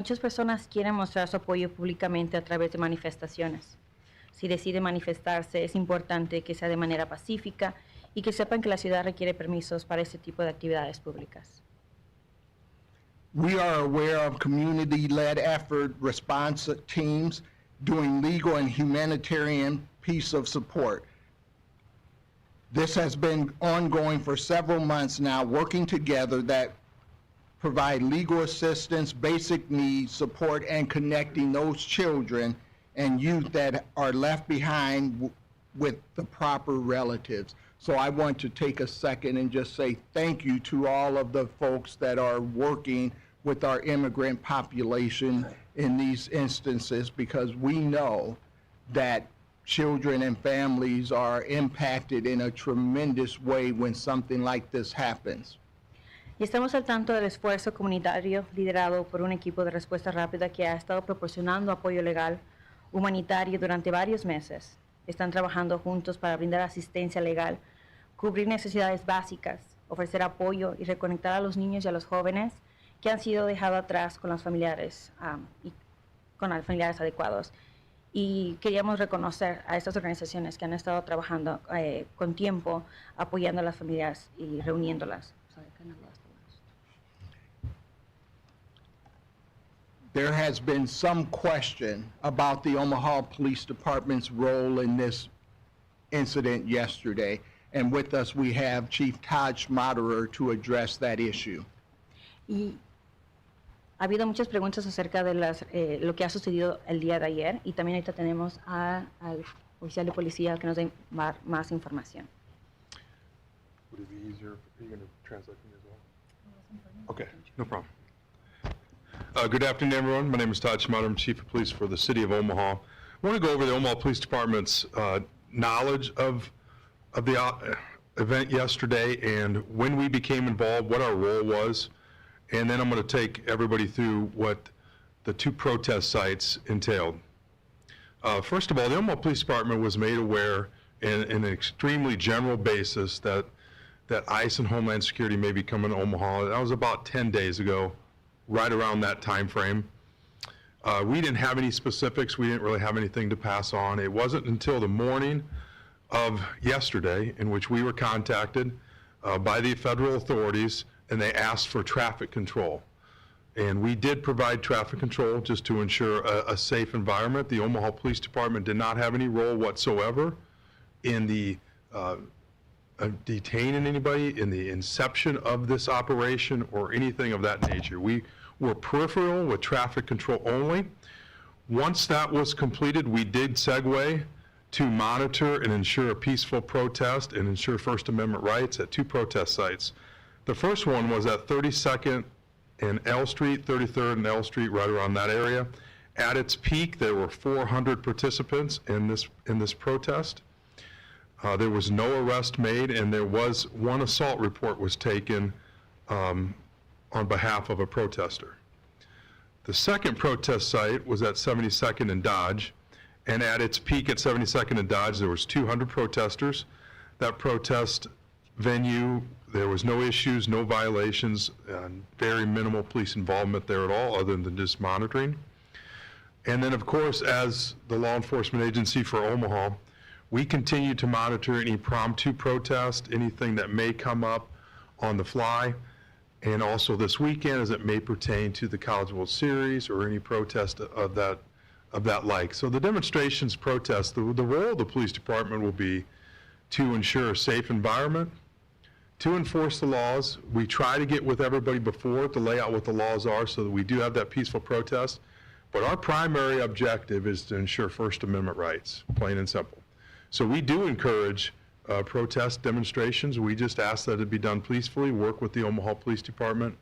Muchas personas quieren mostrar su apoyo públicamente a través de manifestaciones. Si decide manifestarse, es importante que sea de manera pacífica y que sepan que la ciudad requiere permisos para este tipo de actividades públicas. We are aware of community-led effort response teams doing legal and humanitarian piece of support. This has been ongoing for several months now, working together that provide legal assistance, basic needs, support, and connecting those children and youth that are left behind with the proper relatives. So I want to take a second and just say thank you to all of the folks that are working with our immigrant population in these instances, because we know that children and families are impacted in a tremendous way when something like this happens. Y estamos al tanto del esfuerzo comunitario liderado por un equipo de respuesta rápida que ha estado proporcionando apoyo legal humanitario durante varios meses. Están trabajando juntos para brindar asistencia legal, cubrir necesidades básicas, ofrecer apoyo y reconectar a los niños y a los jóvenes que han sido dejados atrás con los familiares y con los familiares adecuados. Y queríamos reconocer a estas organizaciones que han estado trabajando con tiempo, apoyando a las familias y reuniéndolas. There has been some question about the Omaha Police Department's role in this incident yesterday. And with us, we have Chief Todd Schmaderer to address that issue. Y ha habido muchas preguntas acerca de lo que ha sucedido el día de ayer, y también ahorita tenemos al oficial de policía que nos dé más información. Would it be easier? Are you going to translate for me as well? Okay, no problem. Good afternoon, everyone. My name is Todd Schmaderer. I'm Chief of Police for the City of Omaha. I want to go over the Omaha Police Department's knowledge of the event yesterday and when we became involved, what our role was, and then I'm going to take everybody through what the two protest sites entailed. First of all, the Omaha Police Department was made aware in an extremely general basis that ICE and Homeland Security may be coming to Omaha. That was about 10 days ago, right around that time frame. We didn't have any specifics. We didn't really have anything to pass on. It wasn't until the morning of yesterday in which we were contacted by the federal authorities, and they asked for traffic control. And we did provide traffic control just to ensure a safe environment. The Omaha Police Department did not have any role whatsoever in the detaining anybody in the inception of this operation or anything of that nature. We were peripheral with traffic control only. Once that was completed, we did segue to monitor and ensure a peaceful protest and ensure First Amendment rights at two protest sites. The first one was at 32nd and L Street, 33rd and L Street, right around that area. At its peak, there were 400 participants in this protest. There was no arrest made, and there was one assault report was taken on behalf of a protester. The second protest site was at 72nd and Dodge, and at its peak at 72nd and Dodge, there was 200 protesters. That protest venue, there was no issues, no violations, and very minimal police involvement there at all, other than just monitoring. And then, of course, as the law enforcement agency for Omaha, we continue to monitor any impromptu protest, anything that may come up on the fly, and also this weekend as it may pertain to the College World Series or any protest of that like. So the demonstrations, protests, the role of the police department will be to ensure a safe environment, to enforce the laws. We try to get with everybody before to lay out what the laws are so that we do have that peaceful protest. But our primary objective is to ensure First Amendment rights, plain and simple. So we do encourage protest demonstrations. We just ask that it be done peacefully, work with the Omaha Police Department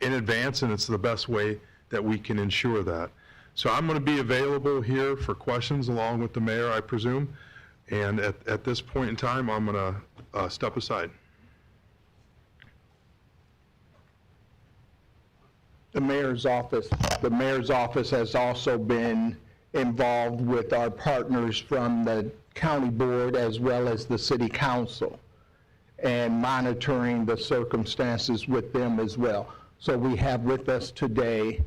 in advance, and it's the best way that we can ensure that. So I'm going to be available here for questions along with the mayor, I presume. And at this point in time, I'm going to step aside. The mayor's office has also been involved with our partners from the county board as well as the city council and monitoring the circumstances with them as well. So we have with us today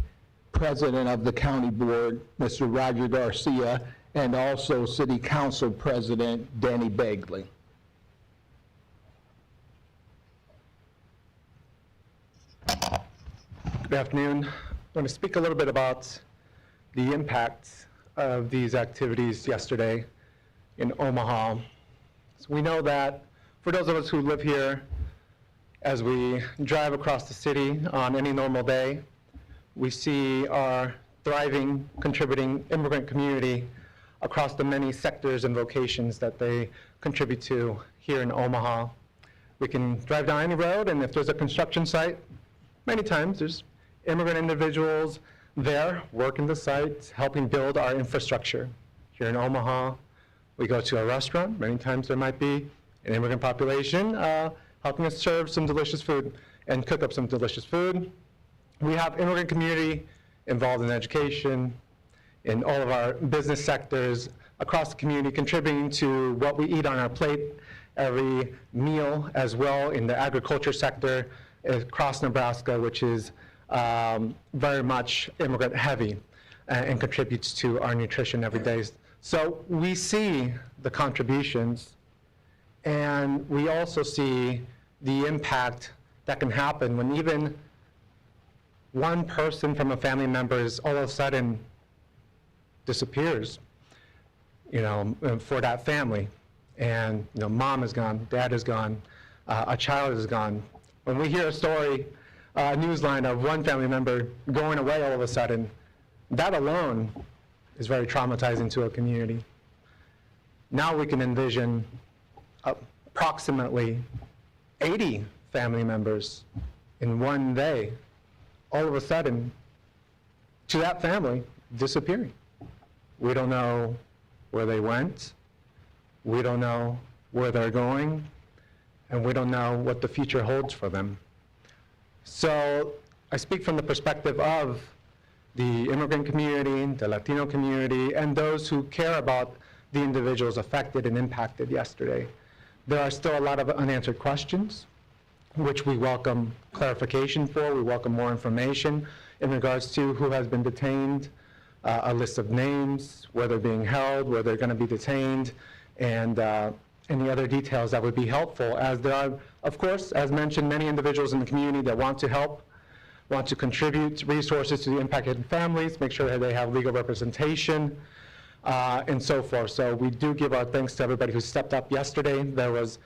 President of the County Board, Mr. Roger Garcia, and also City Council President Danny Begley. Good afternoon. I want to speak a little bit about the impact of these activities yesterday in Omaha. So we know that for those of us who live here, as we drive across the city on any normal day, we see our thriving, contributing immigrant community across the many sectors and vocations that they contribute to here in Omaha. We can drive down any road, and if there's a construction site, many times there's immigrant individuals there working the site, helping build our infrastructure. Here in Omaha, we go to a restaurant, many times there might be an immigrant population helping us serve some delicious food and cook up some delicious food. We have immigrant community involved in education, in all of our business sectors across the community, contributing to what we eat on our plate every meal, as well in the agriculture sector across Nebraska, which is very much immigrant heavy and contributes to our nutrition every day. So we see the contributions, and we also see the impact that can happen when even one person from a family member is all of a sudden disappears, for that family. And, mom is gone, dad is gone, a child is gone. When we hear a story, a news line of one family member going away all of a sudden, that alone is very traumatizing to a community. Now we can envision approximately 80 family members in one day, all of a sudden, to that family, disappearing. We don't know where they went, we don't know where they're going, and we don't know what the future holds for them. So I speak from the perspective of the immigrant community, the Latino community, and those who care about the individuals affected and impacted yesterday. There are still a lot of unanswered questions, which we welcome clarification for. We welcome more information in regards to who has been detained, a list of names, where they're being held, where they're going to be detained, and any other details that would be helpful, as there are, of course, as mentioned, many individuals in the community that want to help, want to contribute resources to the impacted families, make sure that they have legal representation, and so forth. So we do give our thanks to everybody who stepped up yesterday. There was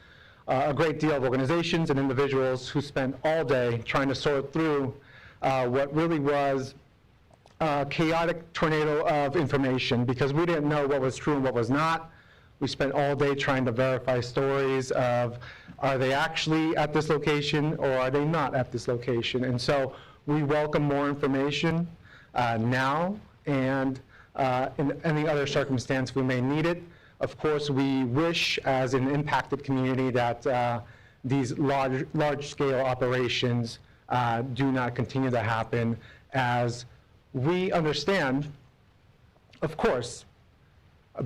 a great deal of organizations and individuals who spent all day trying to sort through what really was a chaotic tornado of information, because we didn't know what was true and what was not. We spent all day trying to verify stories of, are they actually at this location or are they not at this location? And so we welcome more information now and in any other circumstance we may need it. Of course, we wish, as an impacted community, that these large-scale operations do not continue to happen, as we understand, of course,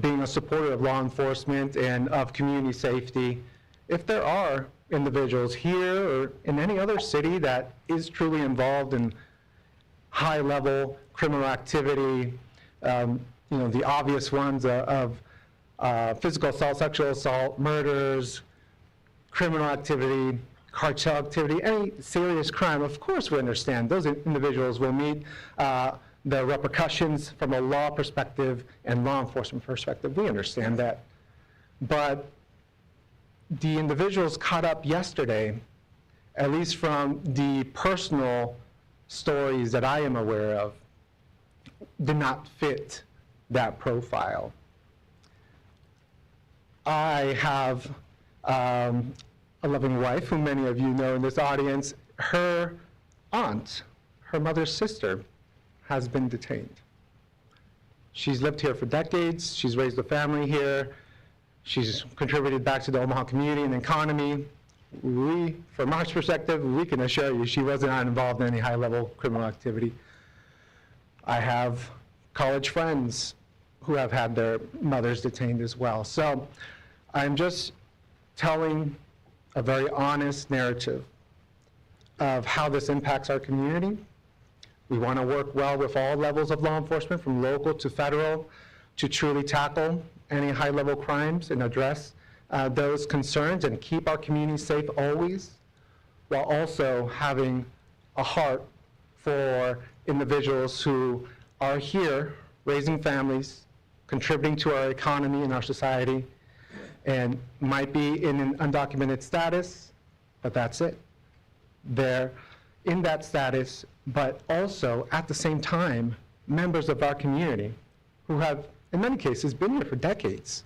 being a supporter of law enforcement and of community safety, if there are individuals here or in any other city that is truly involved in high-level criminal activity, the obvious ones of physical assault, sexual assault, murders, criminal activity, cartel activity, any serious crime, of course we understand those individuals will meet the repercussions from a law perspective and law enforcement perspective. We understand that. But the individuals caught up yesterday, at least from the personal stories that I am aware of, did not fit that profile. I have a loving wife, who many of you know in this audience. Her aunt, her mother's sister, has been detained. She's lived here for decades. She's raised a family here. She's contributed back to the Omaha community and economy. From our perspective, we can assure you she was not involved in any high-level criminal activity. I have college friends who have had their mothers detained as well. So I'm just telling a very honest narrative of how this impacts our community, We want to work well with all levels of law enforcement, from local to federal, to truly tackle any high-level crimes and address those concerns and keep our community safe always, while also having a heart for individuals who are here raising families, contributing to our economy and our society, and might be in an undocumented status, but that's it. They're in that status, but also at the same time, members of our community who have, in many cases, been here for decades,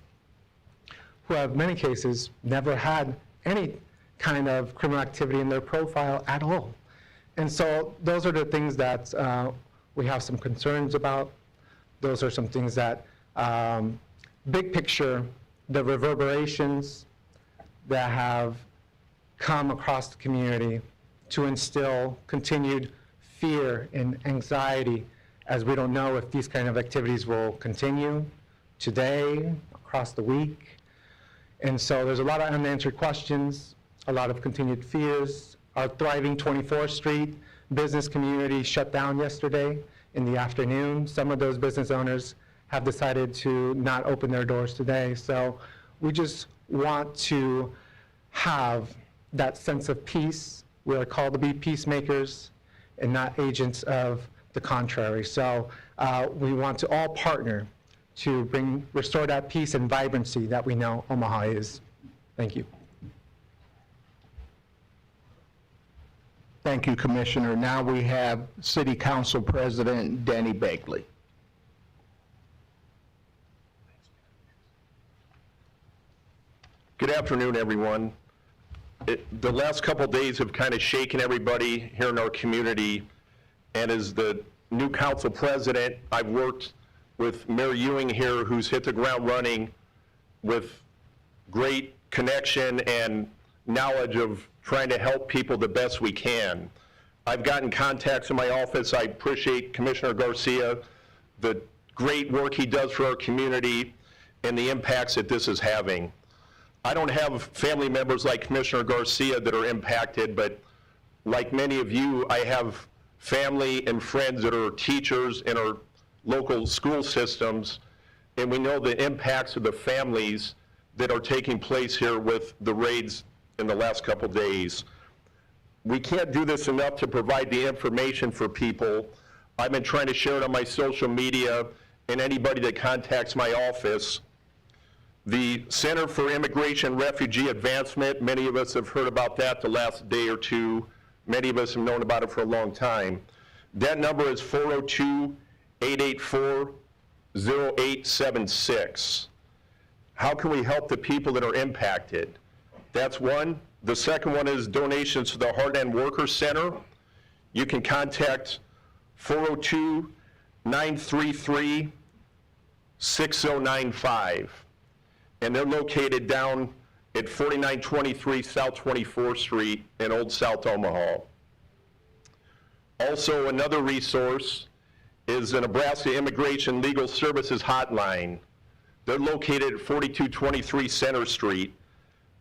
who have, in many cases, never had any kind of criminal activity in their profile at all. And so those are the things that we have some concerns about. Those are some things that, big picture, the reverberations that have come across the community to instill continued fear and anxiety, as we don't know if these kind of activities will continue today, across the week. And so there's a lot of unanswered questions, a lot of continued fears. Our thriving 24th Street business community shut down yesterday in the afternoon. Some of those business owners have decided to not open their doors today. So we just want to have that sense of peace. We are called to be peacemakers and not agents of the contrary. So we want to all partner to restore that peace and vibrancy that we know Omaha is. Thank you. Thank you, Commissioner. Now we have City Council President Danny Begley. Good afternoon, everyone. The last couple of days have kind of shaken everybody here in our community, and as the new council president, I've worked with Mayor Ewing here, who's hit the ground running with great connection and knowledge of trying to help people the best we can. I've gotten contacts in my office. I appreciate Commissioner Garcia, the great work he does for our community and the impacts that this is having. I don't have family members like Commissioner Garcia that are impacted, but like many of you, I have family and friends that are teachers in our local school systems, and we know the impacts of the families that are taking place here with the raids in the last couple days. We can't do this enough to provide the information for people. I've been trying to share it on my social media and anybody that contacts my office. The Center for Immigration and Refugee Advancement, many of us have heard about that the last day or two. Many of us have known about it for a long time. That number is 402-884-0876. How can we help the people that are impacted? That's one. The second one is donations to the Heartland Worker Center. You can contact 402-933-6095. And they're located down at 4923 South 24th Street in Old South Omaha. Also, another resource is the Nebraska Immigration Legal Services Hotline. They're located at 4223 Center Street.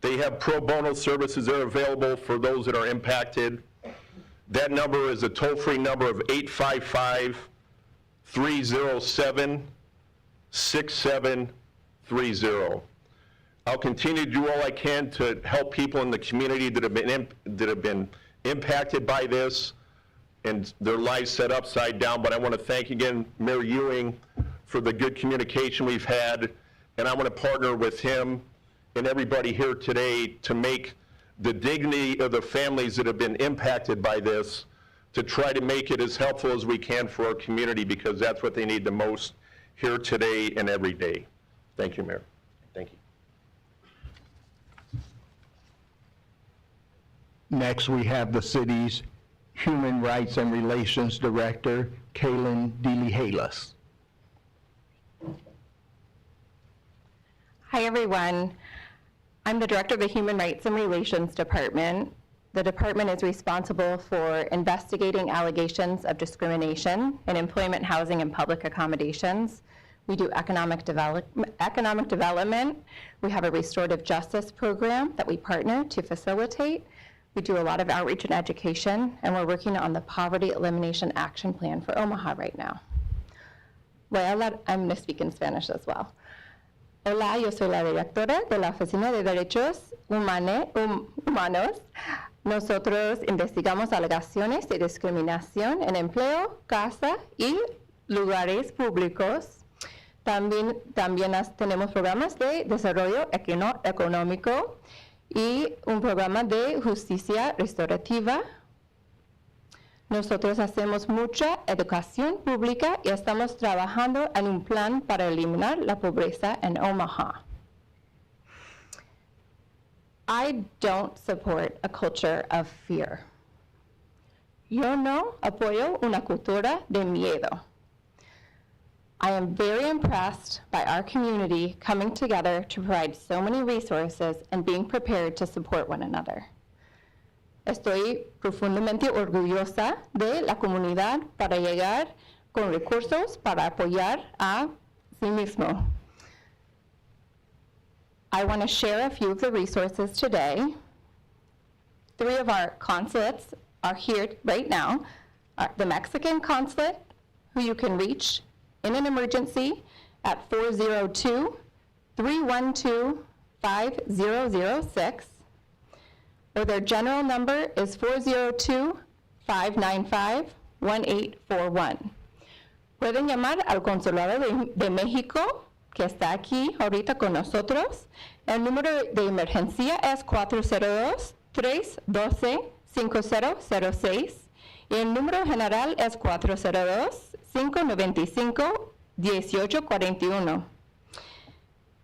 They have pro bono services that are available for those that are impacted. That number is a toll-free number of 855-307-6730. I'll continue to do all I can to help people in the community that have been impacted by this and their lives set upside down. But I want to thank again Mayor Ewing for the good communication we've had, and I want to partner with him and everybody here today to make the dignity of the families that have been impacted by this, to try to make it as helpful as we can for our community, because that's what they need the most here today and every day. Thank you, Mayor. Thank you. Next, we have the city's Human Rights and Relations Director, Cailin Dejillas. Hi, everyone. I'm the Director of the Human Rights and Relations Department. The department is responsible for investigating allegations of discrimination in employment, housing, and public accommodations. We do economic development. We have a restorative justice program that we partner to facilitate. We do a lot of outreach and education, and we're working on the Poverty Elimination Action Plan for Omaha right now. I'm going to speak in Spanish as well. Hola, yo soy la directora de la Oficina de Derechos Humanos. Nosotros investigamos alegaciones de discriminación en empleo, casa y lugares públicos. También tenemos programas de desarrollo económico y un programa de justicia restaurativa. Nosotros hacemos mucha educación pública y estamos trabajando en un plan para eliminar la pobreza en Omaha. I don't support a culture of fear. Yo no apoyo una cultura de miedo. I am very impressed by our community coming together to provide so many resources and being prepared to support one another. Estoy profundamente orgullosa de la comunidad para llegar con recursos para apoyar a sí mismo. I want to share a few of the resources today. 3 of our consulates are here right now. The Mexican consulate, who you can reach in an emergency at 402-312-5006, or their general number is 402-595-1841. Pueden llamar al Consulado de México, que está aquí ahorita con nosotros. El número de emergencia es 402-312-5006 y el número general es 402-595-1841.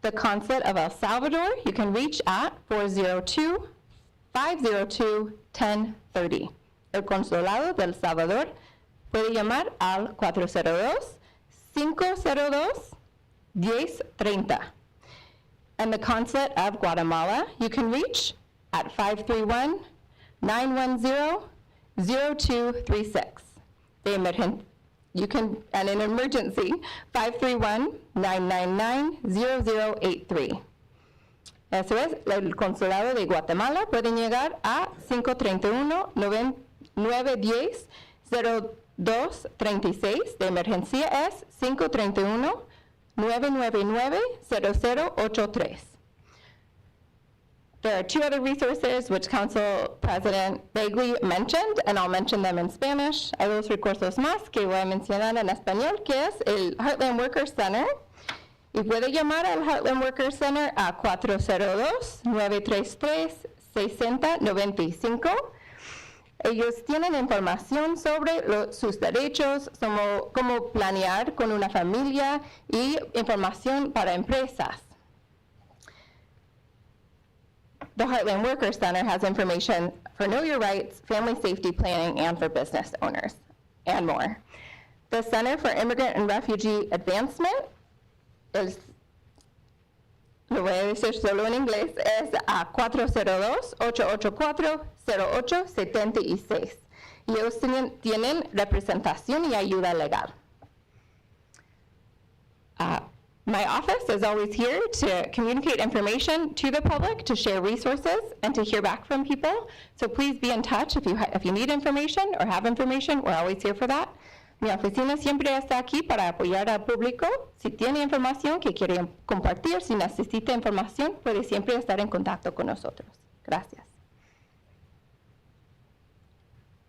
The Consulate of El Salvador, you can reach at 402-502-1030. El Consulado de El Salvador puede llamar al 402-502-1030. And the Consulate of Guatemala, you can reach at 531-910-0236. You can, and in emergency, 531-999-0083. Eso es, el Consulado de Guatemala pueden llegar a 531-910-0236. De emergencia es 531-999-0083. There are 2 other resources which Council President Begley mentioned, and I'll mention them in Spanish. Hay 2 recursos más que voy a mencionar en español, que es el Heartland Worker Center. Y puede llamar al Heartland Worker Center a 402-933-6095. Ellos tienen información sobre sus derechos, cómo planear con una familia y información para empresas. The Heartland Worker Center has information for Know Your Rights, family safety planning, and for business owners, and more. The Center for Immigrant and Refugee Advancement, lo voy a decir solo en inglés, es a 402-884-0876. Y ellos tienen representación y ayuda legal. My office is always here to communicate information to the public, to share resources, and to hear back from people. So please be in touch if you need information or have information. We're always here for that. Mi oficina siempre está aquí para apoyar al público. Si tiene información que quiere compartir, si necesita información, puede siempre estar en contacto con nosotros. Gracias.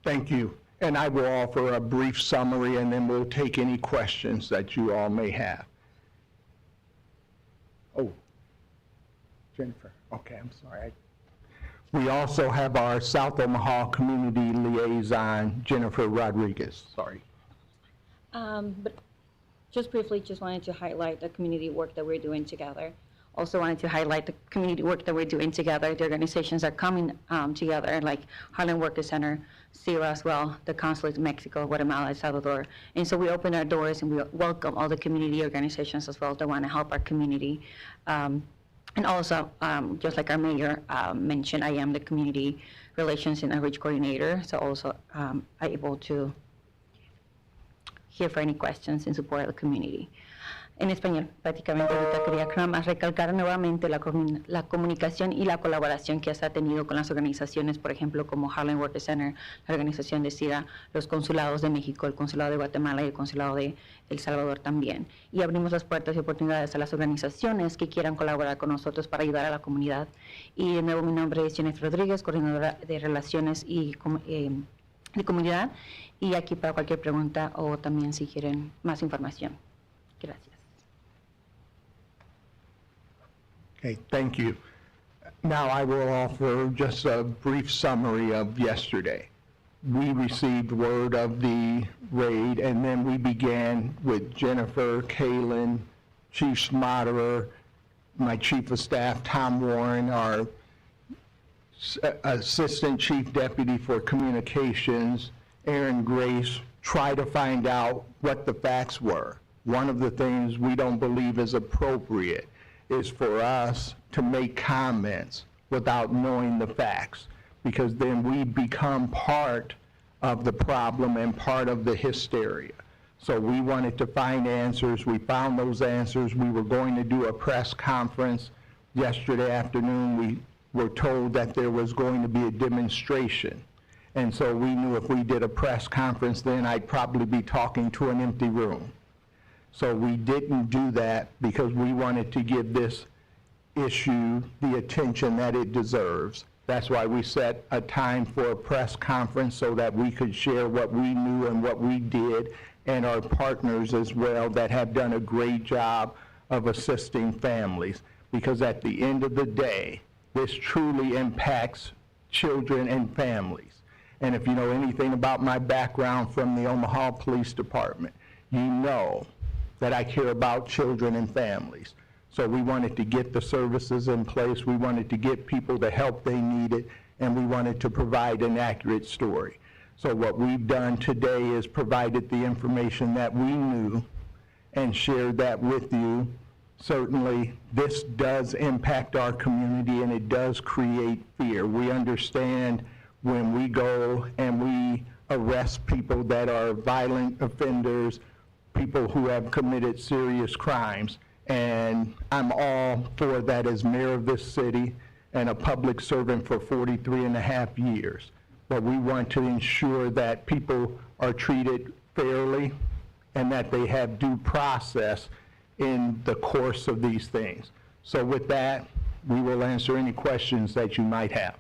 Thank you. And I will offer a brief summary, and then we'll take any questions that you all may have. Oh, Jennifer. Okay, I'm sorry. We also have our South Omaha Community Liaison, Jennifer Rodriguez. Sorry. But just briefly, just wanted to highlight the community work that we're doing together. Also wanted to highlight the community work that we're doing together. The organizations are coming together, like Heartland Worker Center, CIRA as well, the Consulate of Mexico, Guatemala, El Salvador. And so we open our doors and we welcome all the community organizations as well that want to help our community. And also, just like our mayor mentioned, I am the community relations and outreach coordinator, so also I'm able to here for any questions in support of the community. En español, prácticamente ahorita quería nada más recalcar nuevamente la comunicación y la colaboración que se ha tenido con las organizaciones, por ejemplo, como Harlem Worker Center, la organización de SIDA, los consulados de México, el consulado de Guatemala y el consulado de El Salvador también. Y abrimos las puertas y oportunidades a las organizaciones que quieran colaborar con nosotros para ayudar a la comunidad. Y de nuevo, mi nombre es Jennifer Rodríguez, coordinadora de Relaciones y de Comunidad, y aquí para cualquier pregunta o también si quieren más información. Gracias. Okay, thank you. Now I will offer just a brief summary of yesterday. We received word of the raid, and then we began with Jennifer, Cailin, Chief Schmaderer, my Chief of Staff, Tom Warren, our Assistant Chief Deputy for Communications, Aaron Grace, try to find out what the facts were. One of the things we don't believe is appropriate is for us to make comments without knowing the facts, because then we become part of the problem and part of the hysteria. So we wanted to find answers. We found those answers. We were going to do a press conference yesterday afternoon. We were told that there was going to be a demonstration. And so we knew if we did a press conference, then I'd probably be talking to an empty room. So we didn't do that because we wanted to give this issue the attention that it deserves. That's why we set a time for a press conference so that we could share what we knew and what we did, and our partners as well that have done a great job of assisting families. Because at the end of the day, this truly impacts children and families. And if you know anything about my background from the Omaha Police Department, you know that I care about children and families. So we wanted to get the services in place, we wanted to get people the help they needed, and we wanted to provide an accurate story. So what we've done today is provided the information that we knew and shared that with you. Certainly, this does impact our community and it does create fear. We understand when we go and we arrest people that are violent offenders, people who have committed serious crimes. And I'm all for that as mayor of this city and a public servant for 43.5 years. But we want to ensure that people are treated fairly and that they have due process in the course of these things. So with that, we will answer any questions that you might have.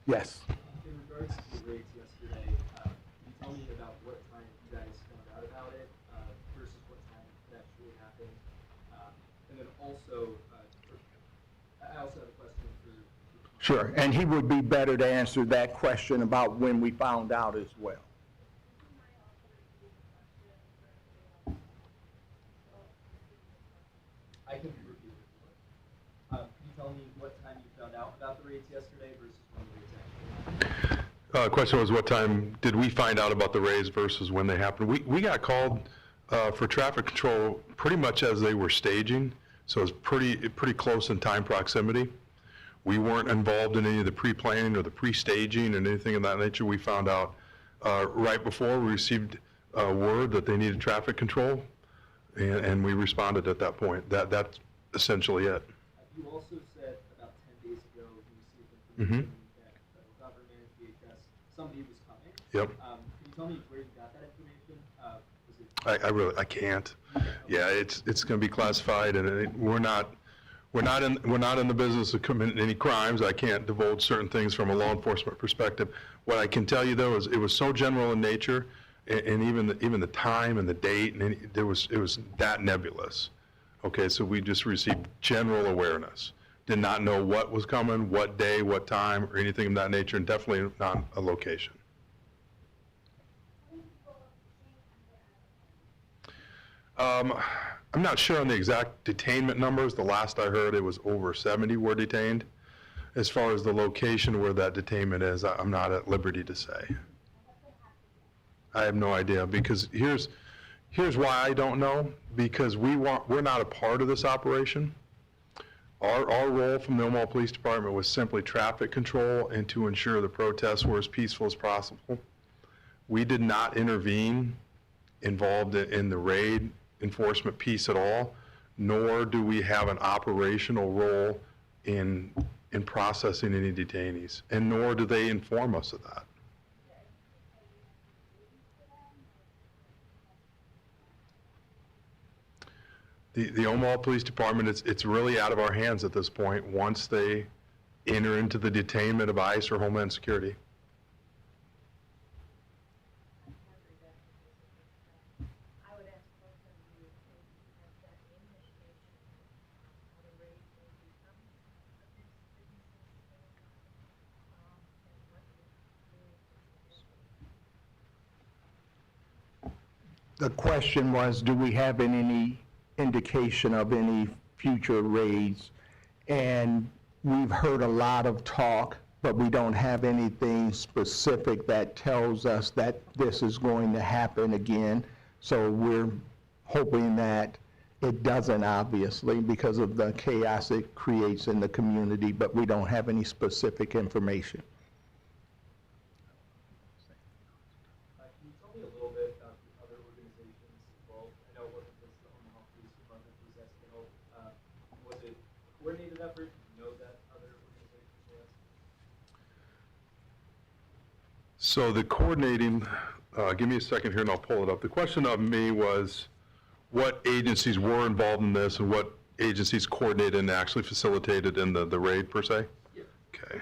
Yes. In regards to the raids yesterday, can you tell me about what time you guys found out about it versus what time it actually happened? And then also, I also have a question for... Sure, and he would be better to answer that question about when we found out as well. I can repeat it. Can you tell me what time you found out about the raids yesterday versus when the raids actually happened? Question was, what time did we find out about the raids versus when they happened? We got called for traffic control pretty much as they were staging, so it was pretty close in time proximity. We weren't involved in any of the pre-planning or the pre-staging and anything of that nature. We found out right before we received word that they needed traffic control, and we responded at that point. That's essentially it. You also said about 10 days ago you received information that the federal government, DHS, somebody was coming. Yep. Can you tell me where you got that information? I really can't. Yeah, it's going to be classified, and we're not in the business of committing any crimes. I can't divulge certain things from a law enforcement perspective. What I can tell you though is it was so general in nature, and even the time and the date, and it was that nebulous. Okay, so we just received general awareness. Did not know what was coming, what day, what time, or anything of that nature, and definitely not a location. I'm not sure on the exact detainment numbers. The last I heard, it was over 70 were detained. As far as the location where that detainment is, I'm not at liberty to say. I have no idea, because here's why I don't know, because we're not a part of this operation. Our role from the Omaha Police Department was simply traffic control and to ensure the protests were as peaceful as possible. We did not intervene involved in the raid enforcement piece at all, nor do we have an operational role in processing any detainees, and nor do they inform us of that. The Omaha Police Department, it's really out of our hands at this point once they enter into the detainment of ICE or Homeland Security. The question was, do we have any indication of any future raids? And we've heard a lot of talk, but we don't have anything specific that tells us that this is going to happen again. So we're hoping that it doesn't, obviously, because of the chaos it creates in the community, but we don't have any specific information. Can you tell me a little bit about the other organizations involved? I know it wasn't just the Omaha Police Department, was SKO. Was it a coordinated effort? Do you know that other organizations were? So the coordinating, give me a second here and I'll pull it up. The question of me was what agencies were involved in this and what agencies coordinated and actually facilitated in the raid per se? Yeah. Okay.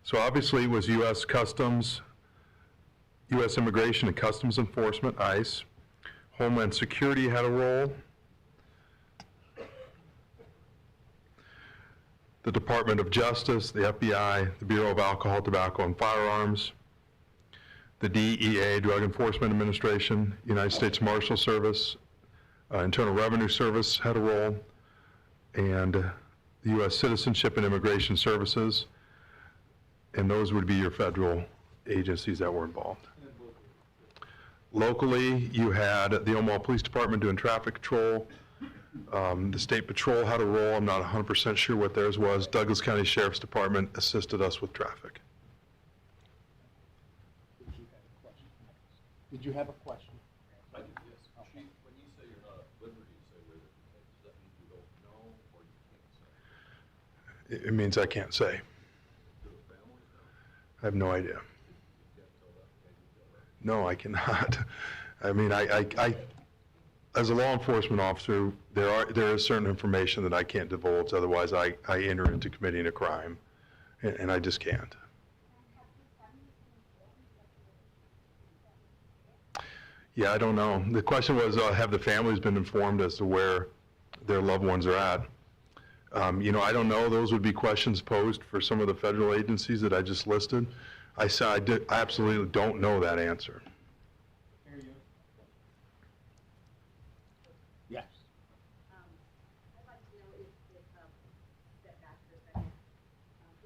So obviously it was U.S. Customs, U.S. Immigration and Customs Enforcement, ICE. Homeland Security had a role. The Department of Justice, the FBI, the Bureau of Alcohol, Tobacco, and Firearms, the DEA, Drug Enforcement Administration, United States Marshal Service, Internal Revenue Service had a role, and the U.S. Citizenship and Immigration Services, and those would be your federal agencies that were involved. Locally, you had the Omaha Police Department doing traffic control. The State Patrol had a role. I'm not 100% sure what theirs was. Douglas County Sheriff's Department assisted us with traffic. Did you have a question? I did, yes. Chief, when you say you're not at liberty to say where they're detained, does that mean you don't know or you can't say? It means I can't say. Do the families know? I have no idea. You can't tell that, maybe you tell that. No, I cannot. I mean, I as a law enforcement officer, there is certain information that I can't divulge, otherwise I enter into committing a crime, and I just can't. Yeah, I don't know. The question was, have the families been informed as to where their loved ones are at? You know, I don't know. Those would be questions posed for some of the federal agencies that I just listed. I absolutely don't know that answer. Yes. I'd like to know if step back for a second,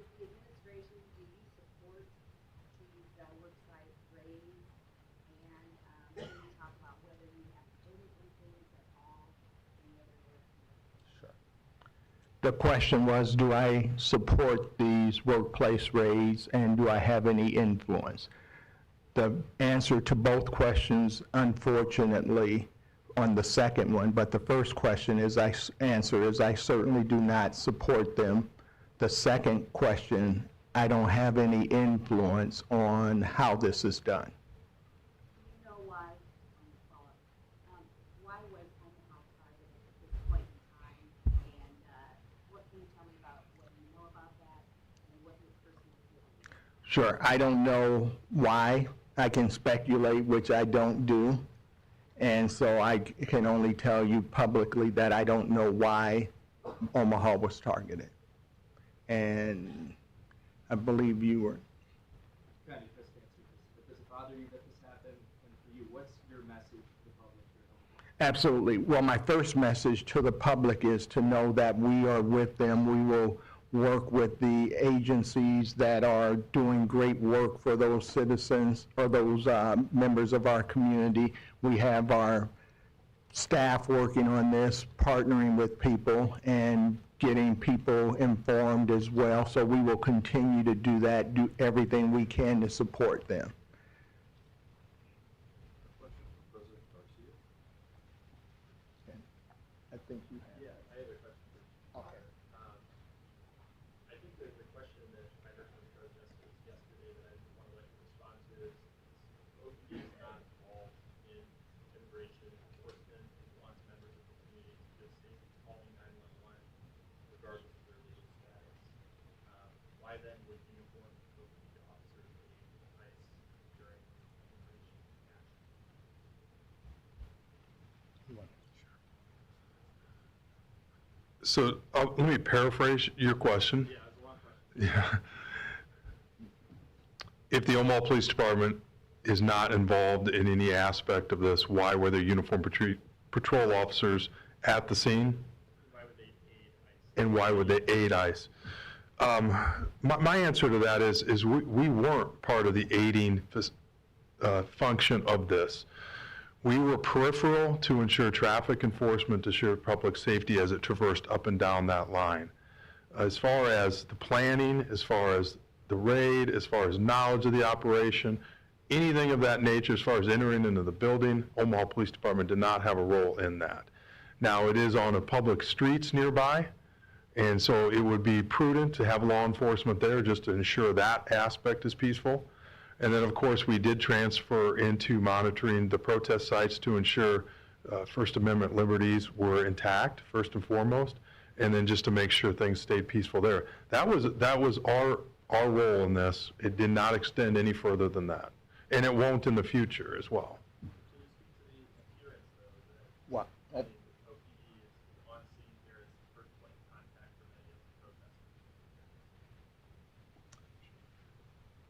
if the administration, do you support these worksite raids? And can you talk about whether you have any influence at all in whether they're? Sure. The question was, do I support these workplace raids and do I have any influence? The answer to both questions, unfortunately, on the second one, but the first question is I certainly do not support them. The second question, I don't have any influence on how this is done. Do you know why, why was Omaha targeted at this point in time? And what can you tell me about what you know about that and what your personal feeling is? Sure, I don't know why. I can speculate, which I don't do. And so I can only tell you publicly that I don't know why Omaha was targeted. And I believe you were. Kind of just answer this, but does it bother you that this happened? And for you, what's your message to the public here? Absolutely. Well, my first message to the public is to know that we are with them. We will work with the agencies that are doing great work for those citizens or those members of our community. We have our staff working on this, partnering with people, and getting people informed as well. So we will continue to do that, do everything we can to support them. Question from President Garcia? I think you have. Yeah, I have a question for Okay. I think that the question that I heard from the protesters yesterday that I want to let you respond to is OPD is not involved in immigration enforcement and wants members of the community to feel safe calling 911 regardless of their legal status. Why then would uniformed OPD officers aid ICE during immigration action? So let me paraphrase your question. Yeah, it's a long question. Yeah. If the Omaha Police Department is not involved in any aspect of this, why were there uniformed patrol officers at the scene? Why would they aid ICE? And why would they aid ICE? My answer to that is we weren't part of the aiding function of this. We were peripheral to ensure traffic enforcement, to ensure public safety as it traversed up and down that line. As far as the planning, as far as the raid, as far as knowledge of the operation, anything of that nature, as far as entering into the building, Omaha Police Department did not have a role in that. Now, it is on a public streets nearby, and so it would be prudent to have law enforcement there just to ensure that aspect is peaceful. And then, of course, we did transfer into monitoring the protest sites to ensure First Amendment liberties were intact, first and foremost, and then just to make sure things stayed peaceful there. That was our role in this. It did not extend any further than that, and it won't in the future as well. Can you speak to the appearance, though, that What? OPD is on scene here as the first point of contact for many of the protesters?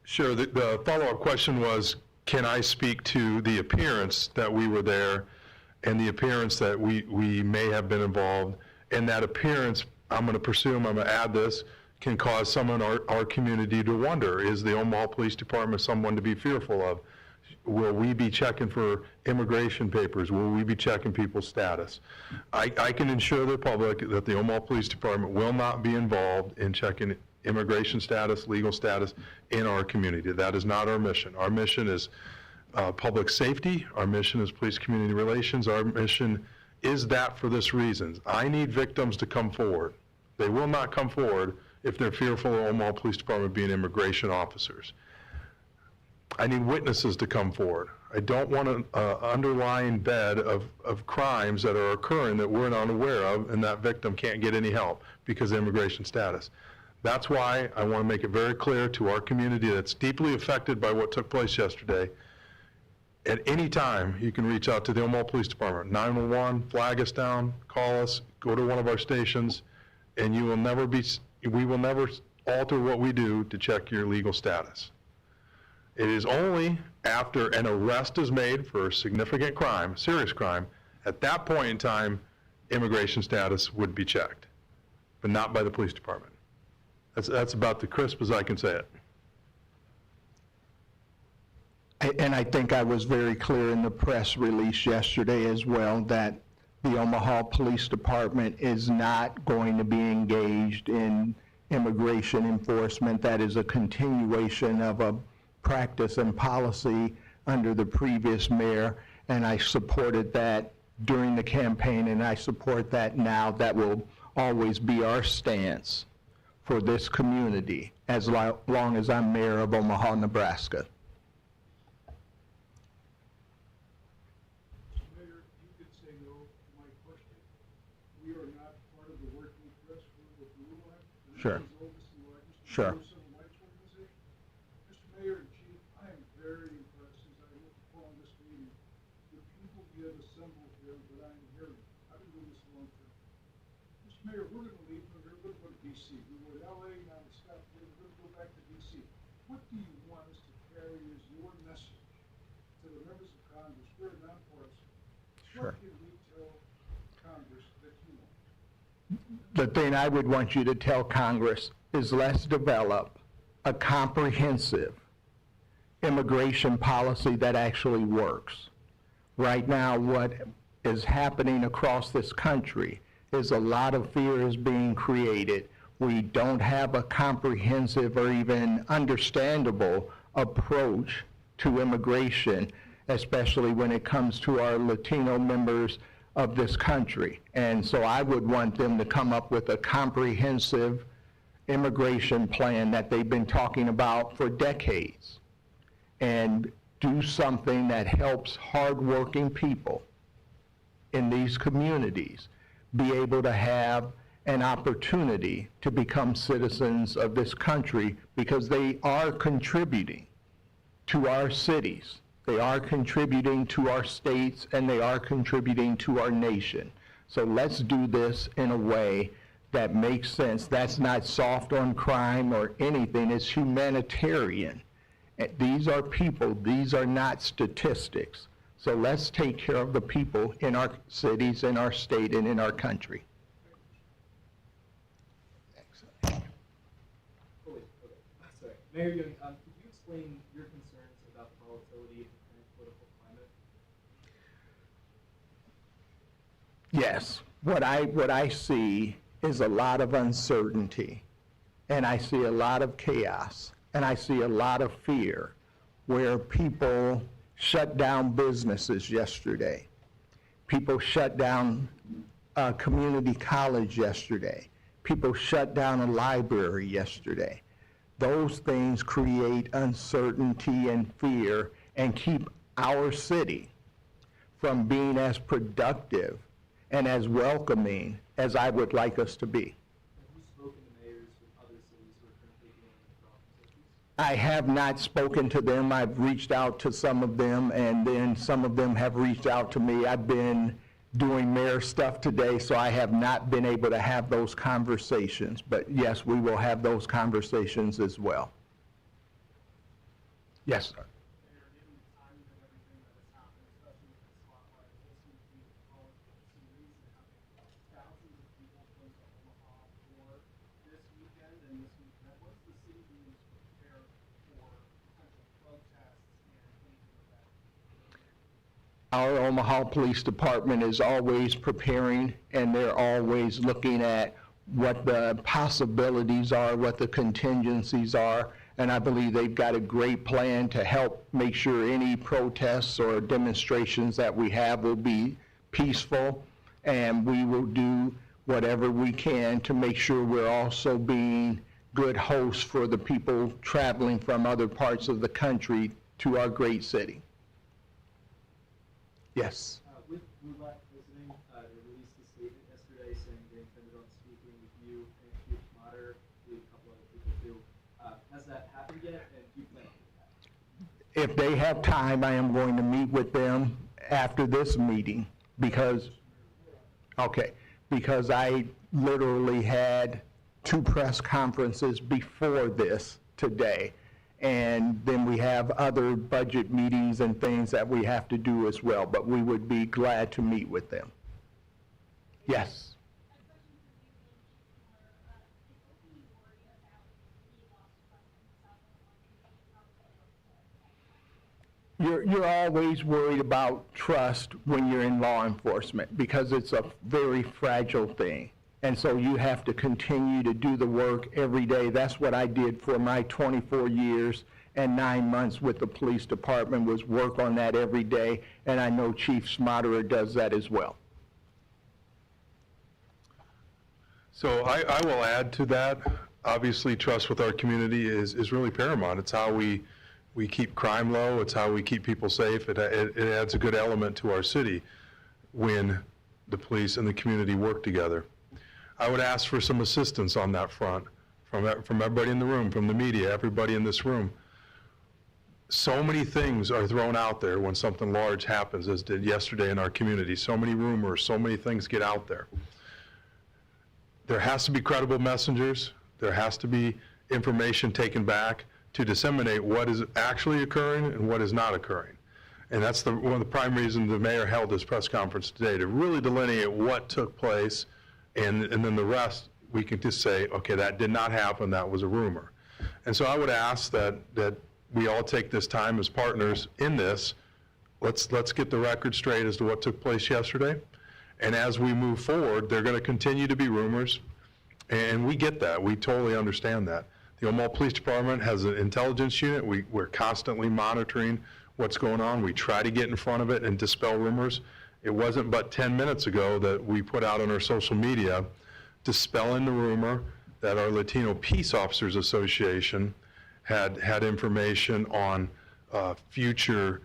Sure. The follow-up question was, can I speak to the appearance that we were there and the appearance that we may have been involved? And that appearance, I'm going to presume, I'm going to add this, can cause someone in our community to wonder, is the Omaha Police Department someone to be fearful of? Will we be checking for immigration papers? Will we be checking people's status? I can assure the public that the Omaha Police Department will not be involved in checking immigration status, legal status in our community. That is not our mission. Our mission is public safety. Our mission is police community relations. Our mission is that for this reason. I need victims to come forward. They will not come forward if they're fearful of Omaha Police Department being immigration officers. I need witnesses to come forward. I don't want an underlying bed of crimes that are occurring that we're not aware of, and that victim can't get any help because of immigration status. That's why I want to make it very clear to our community that's deeply affected by what took place yesterday. At any time, you can reach out to the Omaha Police Department, 911, flag us down, call us, go to one of our stations, and we will never alter what we do to check your legal status. It is only after an arrest is made for a significant crime, serious crime, at that point in time, immigration status would be checked, but not by the police department. That's about the crisp as I can say it. And I think I was very clear in the press release yesterday as well that the Omaha Police Department is not going to be engaged in immigration enforcement. That is a continuation of a practice and policy under the previous mayor, and I supported that during the campaign, and I support that now. That will always be our stance for this community as long as I'm mayor of Omaha, Nebraska. Mayor, you could say no to my question. We are not part of the working press for the Blue Line. Sure. Sure. Civil rights organization. Mr. Mayor and Chief, I am very impressed as I look upon this meeting. The people you have assembled here that I am hearing. I've been doing this a long time. Mr. Mayor, we're going to leave from here. We're going to go to D.C. We were in L.A. now in Scottsdale. We're going to go back to D.C. What do you want us to carry as your message to the members of Congress? We're nonpartisan. Sure. What can we tell Congress that you want? The thing I would want you to tell Congress is let's develop a comprehensive immigration policy that actually works. Right now, what is happening across this country is a lot of fear is being created. We don't have a comprehensive or even understandable approach to immigration, especially when it comes to our Latino members of this country. And so I would want them to come up with a comprehensive immigration plan that they've been talking about for decades and do something that helps hardworking people in these communities be able to have an opportunity to become citizens of this country, because they are contributing to our cities, they are contributing to our states, and they are contributing to our nation. So let's do this in a way that makes sense. That's not soft on crime or anything, it's humanitarian. These are people, these are not statistics. So let's take care of the people in our cities, in our state, and in our country. Sorry. Mayor Ewing, could you explain your concerns about the volatility of the current political climate? Yes, what I see is a lot of uncertainty, and I see a lot of chaos, and I see a lot of fear, where people shut down businesses yesterday. People shut down a community college yesterday. People shut down a library yesterday. Those things create uncertainty and fear and keep our city from being as productive and as welcoming as I would like us to be. Have you spoken to mayors from other cities who are currently dealing with propositions? I have not spoken to them. I've reached out to some of them, and then some of them have reached out to me. I've been doing mayor stuff today, so I have not been able to have those conversations. But yes, we will have those conversations as well. Yes, sir. Mayor, given the timing of everything that has happened, especially with the spotlight, this week being the political series and having thousands of people come to Omaha for this weekend and this weekend, what's the city doing to prepare for potential protests and anything of that? Our Omaha Police Department is always preparing, and they're always looking at what the possibilities are, what the contingencies are, and I believe they've got a great plan to help make sure any protests or demonstrations that we have will be peaceful, and we will do whatever we can to make sure we're also being good hosts for the people traveling from other parts of the country to our great city. Yes. With Black visiting, they released a statement yesterday saying they intended on speaking with you and Chief Schmaderer, a couple other people too. Has that happened yet, and do you plan on doing that? If they have time, I am going to meet with them after this meeting, because I literally had 2 press conferences before this today. And then we have other budget meetings and things that we have to do as well, but we would be glad to meet with them. Yes. You're always worried about trust when you're in law enforcement, because it's a very fragile thing. And so you have to continue to do the work every day. That's what I did for my 24 years and 9 months with the police department, was work on that every day. And I know Chief Schmaderer does that as well. So I will add to that. Obviously, trust with our community is really paramount. It's how we keep crime low. It's how we keep people safe. It adds a good element to our city when the police and the community work together. I would ask for some assistance on that front from everybody in the room, from the media, everybody in this room. So many things are thrown out there when something large happens, as did yesterday in our community. So many rumors, so many things get out there. There has to be credible messengers. There has to be information taken back to disseminate what is actually occurring and what is not occurring. And that's one of the prime reasons the mayor held this press conference today, to really delineate what took place, and then the rest we can just say, okay, that did not happen, that was a rumor. And so I would ask that we all take this time as partners in this. Let's get the record straight as to what took place yesterday, And as we move forward, there are going to continue to be rumors, and we get that. We totally understand that. The Omaha Police Department has an intelligence unit. We're constantly monitoring what's going on. We try to get in front of it and dispel rumors. It wasn't but 10 minutes ago that we put out on our social media dispelling the rumor that our Latino Peace Officers Association had information on future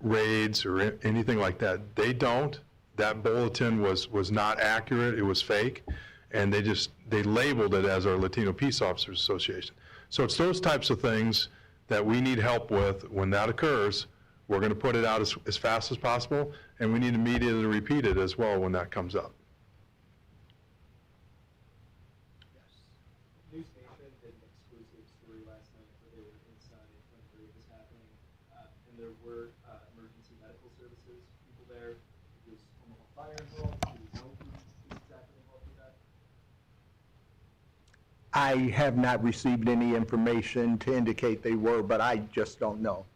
raids or anything like that. They don't. That bulletin was not accurate. It was fake. And they labeled it as our Latino Peace Officers Association. So it's those types of things that we need help with. When that occurs, we're going to put it out as fast as possible, and we need media to repeat it as well when that comes up. News Nation did an exclusive story last night where they were inside when the raid was happening, and there were emergency medical services people there. Was Omaha Fire involved? Do we know who's exactly involved with that? I have not received any information to indicate they were, but I just don't know.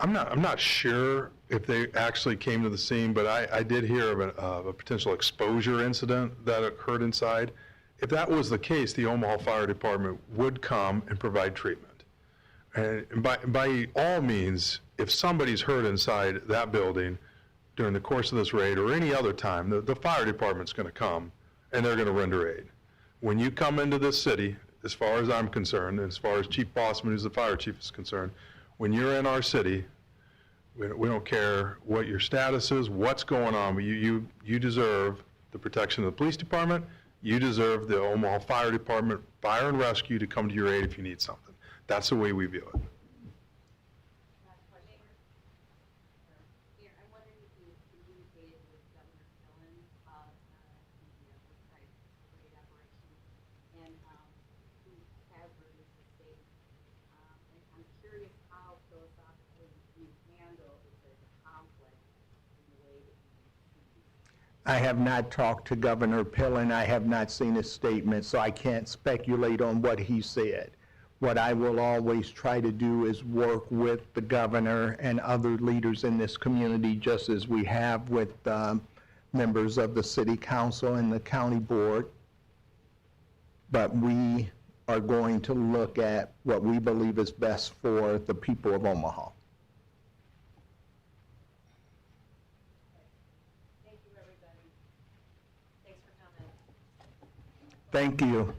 I'm not sure if they actually came to the scene, but I did hear of a potential exposure incident that occurred inside. If that was the case, the Omaha Fire Department would come and provide treatment. And by all means, if somebody's hurt inside that building during the course of this raid or any other time, the fire department's going to come and they're going to render aid. When you come into this city, as far as I'm concerned, as far as Chief Bossman, who's the fire chief, is concerned, when you're in our city, we don't care what your status is, what's going on, but you deserve the protection of the police department. You deserve the Omaha Fire Department, Fire and Rescue, to come to your aid if you need something. That's the way we view it. Last question. Mayor, I'm wondering if you communicated with Governor Cailin of the Woodside raid operation and who has released the state. And I'm curious how philosophically you handle if there's a conflict in the way that you see. I have not talked to Governor Cailin. I have not seen his statement, so I can't speculate on what he said. What I will always try to do is work with the governor and other leaders in this community, just as we have with members of the city council and the county board. But we are going to look at what we believe is best for the people of Omaha. Thank you, everybody. Thanks for coming. Thank you.